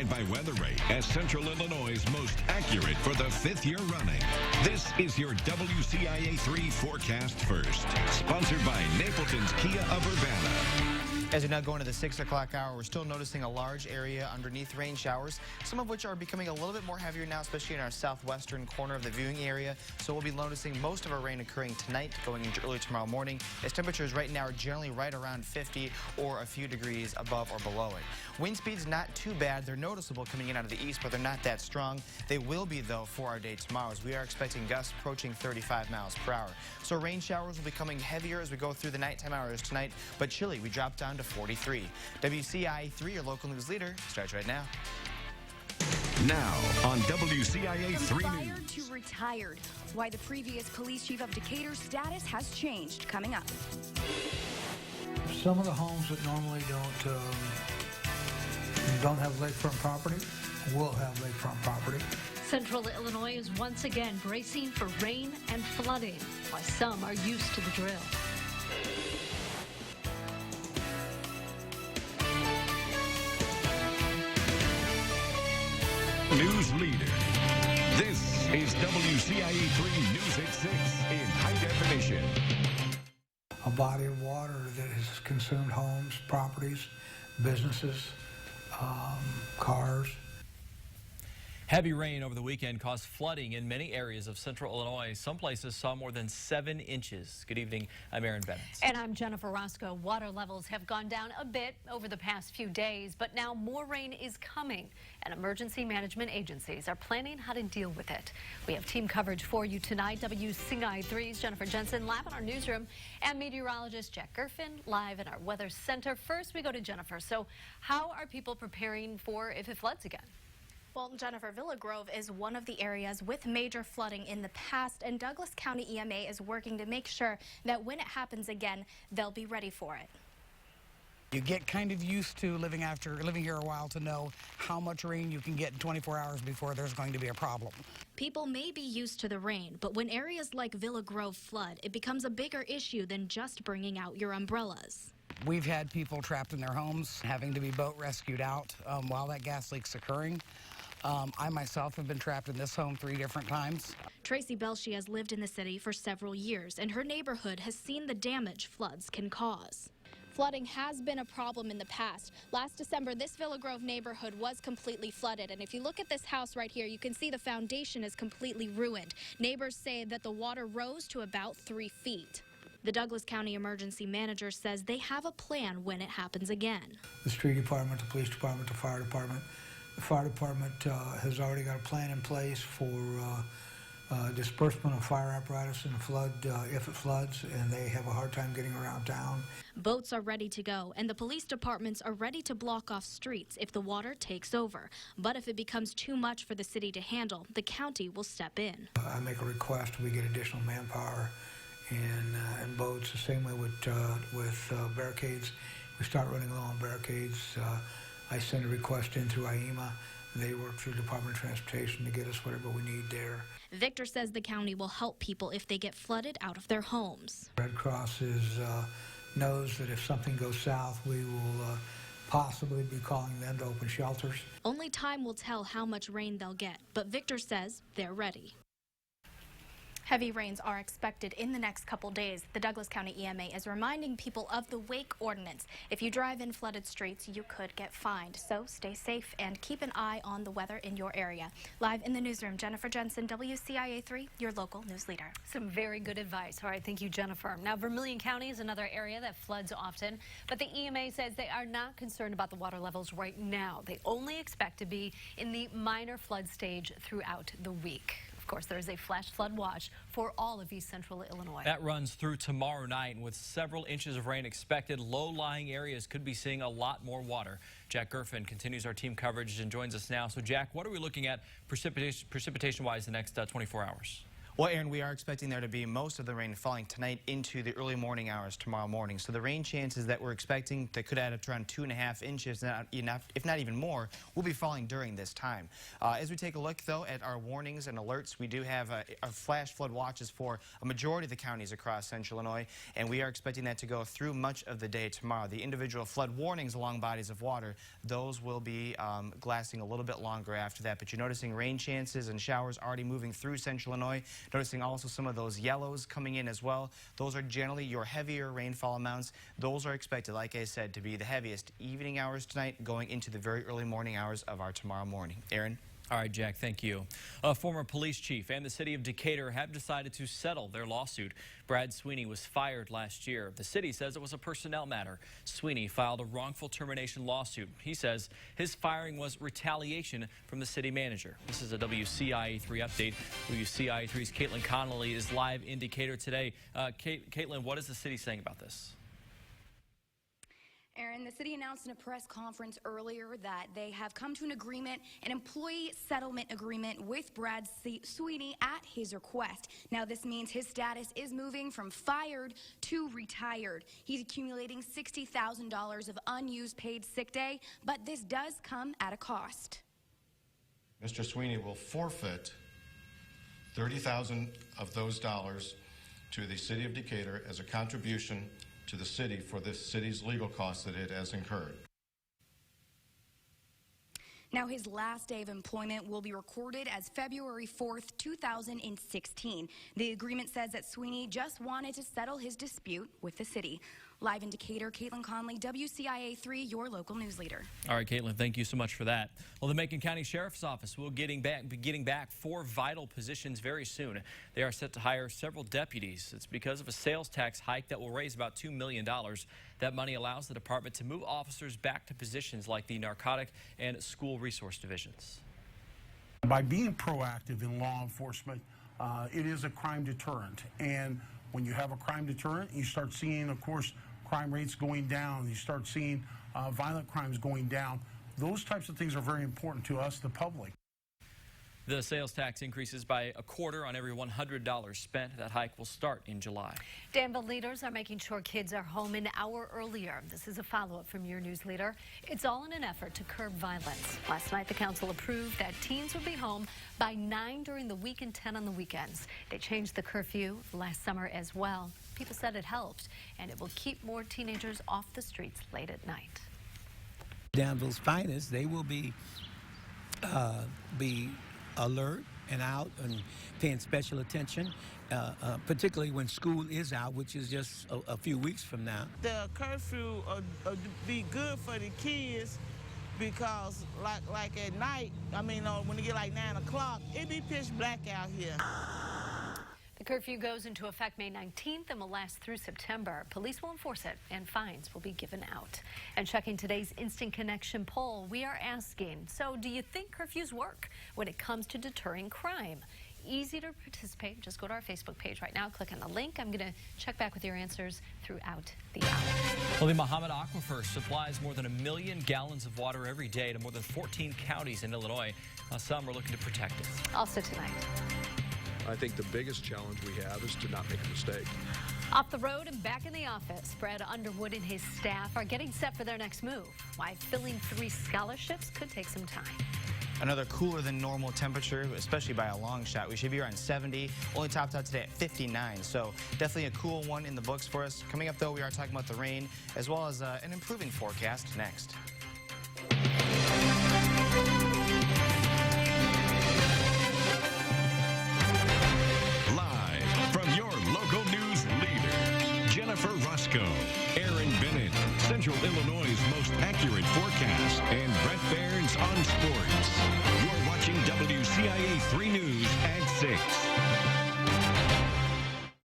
certified by WeatherRate as Central Illinois' most accurate for the 5th year running. This is your WCIA 3 Forecast First, sponsored by Napleton's Kia of Urbana. As we now go into the 6 o'clock hour, we're still noticing a large area underneath rain showers, some of which are becoming a little bit more heavier now, especially in our southwestern corner of the viewing area. So we'll be noticing most of our rain occurring tonight, going into early tomorrow morning, as temperatures right now are generally right around 50 or a few degrees above or below it. Wind speeds not too bad. They're noticeable coming in out of the east, but they're not that strong. They will be, though, for our day tomorrow, as we are expecting gusts approaching 35 miles per hour. So rain showers will be coming heavier as we go through the nighttime hours tonight, but chilly. We drop down to 43. WCIA 3, your local news leader, starts right now. Now on WCIA 3 From fired News. to retired. Why the previous police chief of Decatur's status has changed. Coming up. Some of the homes that normally don't have lakefront property will have lakefront property. Central Illinois is once again bracing for rain and flooding, while some are used to the drill. News leader. This is WCIA 3 News at 6 in high definition. A body of water that has consumed homes, properties, businesses, cars. Heavy rain over the weekend caused flooding in many areas of central Illinois. Some places saw more than 7 inches. Good evening. I'm Aaron Bennett. And I'm Jennifer Roscoe. Water levels have gone down a bit over the past few days, but now more rain is coming, and emergency management agencies are planning how to deal with it. We have team coverage for you tonight. WCIA 3's Jennifer Jensen live in our newsroom, and meteorologist Jack Gerfin live in our weather center. First, we go to Jennifer. So how are people preparing for if it floods again? Well, Jennifer, Villa Grove is one of the areas with major flooding in the past, and Douglas County EMA is working to make sure that when it happens again, they'll be ready for it. You get kind of used to living here a while to know how much rain you can get in 24 hours before there's going to be a problem. People may be used to the rain, but when areas like Villa Grove flood, it becomes a bigger issue than just bringing out your umbrellas. We've had people trapped in their homes, having to be boat rescued out while that gas leak's occurring. I myself have been trapped in this home 3 different times. Tracy Belshie has lived in the city for several years, and her neighborhood has seen the damage floods can cause. Flooding has been a problem in the past. Last December, this Villa Grove neighborhood was completely flooded, and if you look at this house right here, you can see the foundation is completely ruined. Neighbors say that the water rose to about 3 feet. The Douglas County Emergency Manager says they have a plan when it happens again. The street department, the police department, the fire department. The fire department has already got a plan in place for disbursement of fire apparatus in a flood if it floods, and they have a hard time getting around town. Boats are ready to go, and the police departments are ready to block off streets if the water takes over. But if it becomes too much for the city to handle, the county will step in. I make a request, we get additional manpower and boats. The same way with barricades. We start running low on barricades. I send a request in through IEMA. They work through Department of Transportation to get us whatever we need there. Victor says the county will help people if they get flooded out of their homes. Red Cross knows that if something goes south, we will possibly be calling them to open shelters. Only time will tell how much rain they'll get, but Victor says they're ready. Heavy rains are expected in the next couple days. The Douglas County EMA is reminding people of the wake ordinance. If you drive in flooded streets, you could get fined. So stay safe and keep an eye on the weather in your area. Live in the newsroom, Jennifer Jensen, WCIA 3, your local news leader. Some very good advice. All right, thank you, Jennifer. Now, Vermilion County is another area that floods often, but the EMA says they are not concerned about the water levels right now. They only expect to be in the minor flood stage throughout the week. Of course, there is a flash flood watch for all of East Central Illinois. That runs through tomorrow night, and with several inches of rain expected, low-lying areas could be seeing a lot more water. Jack Gerfin continues our team coverage and joins us now. So, Jack, what are we looking at precipitation-wise the next 24 hours? Well, Aaron, we are expecting there to be most of the rain falling tonight into the early morning hours tomorrow morning. So the rain chances that we're expecting that could add up to around 2.5 inches, if not even more, will be falling during this time. As we take a look, though, at our warnings and alerts, we do have flash flood watches for a majority of the counties across central Illinois, and we are expecting that to go through much of the day tomorrow. The individual flood warnings along bodies of water, those will be lasting a little bit longer after that. But you're noticing rain chances and showers already moving through central Illinois. Noticing also some of those yellows coming in as well. Those are generally your heavier rainfall amounts. Those are expected, like I said, to be the heaviest evening hours tonight going into the very early morning hours of our tomorrow morning. Aaron? All right, Jack, thank you. A former police chief and the city of Decatur have decided to settle their lawsuit. Brad Sweeney was fired last year. The city says it was a personnel matter. Sweeney filed a wrongful termination lawsuit. He says his firing was retaliation from the city manager. This is a WCIA 3 update. WCIA 3's Caitlin Connolly is live in Decatur today. Caitlin, what is the city saying about this? Aaron, the city announced in a press conference earlier that they have come to an agreement, an employee settlement agreement with Brad Sweeney at his request. Now, this means his status is moving from fired to retired. He's accumulating $60,000 of unused paid sick day, but this does come at a cost. Mr. Sweeney will forfeit $30,000 of those dollars to the city of Decatur as a contribution to the city for the city's legal costs that it has incurred. Now, his last day of employment will be recorded as February 4th, 2016. The agreement says that Sweeney just wanted to settle his dispute with the city. Live in Decatur, Caitlin Conley, WCIA 3, your local news leader. All right, Caitlin, thank you so much for that. Well, the Macon County Sheriff's Office will be getting back 4 vital positions very soon. They are set to hire several deputies. It's because of a sales tax hike that will raise about $2 million. That money allows the department to move officers back to positions like the narcotic and school resource divisions. By being proactive in law enforcement, it is a crime deterrent. And when you have a crime deterrent, you start seeing, of course, crime rates going down. You start seeing violent crimes going down. Those types of things are very important to us, the public. The sales tax increases by a quarter on every $100 spent. That hike will start in July. Danville leaders are making sure kids are home an hour earlier. This is a follow-up from your news leader. It's all in an effort to curb violence. Last night, the council approved that teens would be home by 9 during the week and 10 on the weekends. They changed the curfew last summer as well. People said it helped, and it will keep more teenagers off the streets late at night. Danville's finest, they will be alert and out and paying special attention, particularly when school is out, which is just a few weeks from now. The curfew will be good for the kids because like at night, I mean, when you get like 9 o'clock, it be pitch black out here. The curfew goes into effect May 19th and will last through September. Police will enforce it and fines will be given out. And checking today's Instant Connection poll, we are asking, so do you think curfews work when it comes to deterring crime? Easy to participate. Just go to our Facebook page right now. Click on the link. I'm going to check back with your answers throughout the hour. Well, the Muhammad Aquifer supplies more than 1 million gallons of water every day to more than 14 counties in Illinois. Some are looking to protect it. Also tonight. I think the biggest challenge we have is to not make a mistake. Off the road and back in the office, Brad Underwood and his staff are getting set for their next move. Why filling 3 scholarships could take some time. Another cooler than normal temperature, especially by a long shot. We should be around 70, only topped out today at 59, so definitely a cool one in the books for us. Coming up, though, we are talking about the rain, as well as an improving forecast next. Aaron Bennett, Central Illinois' most accurate forecast, and Brett Bairns on sports. You're watching WCIA 3 News at 6.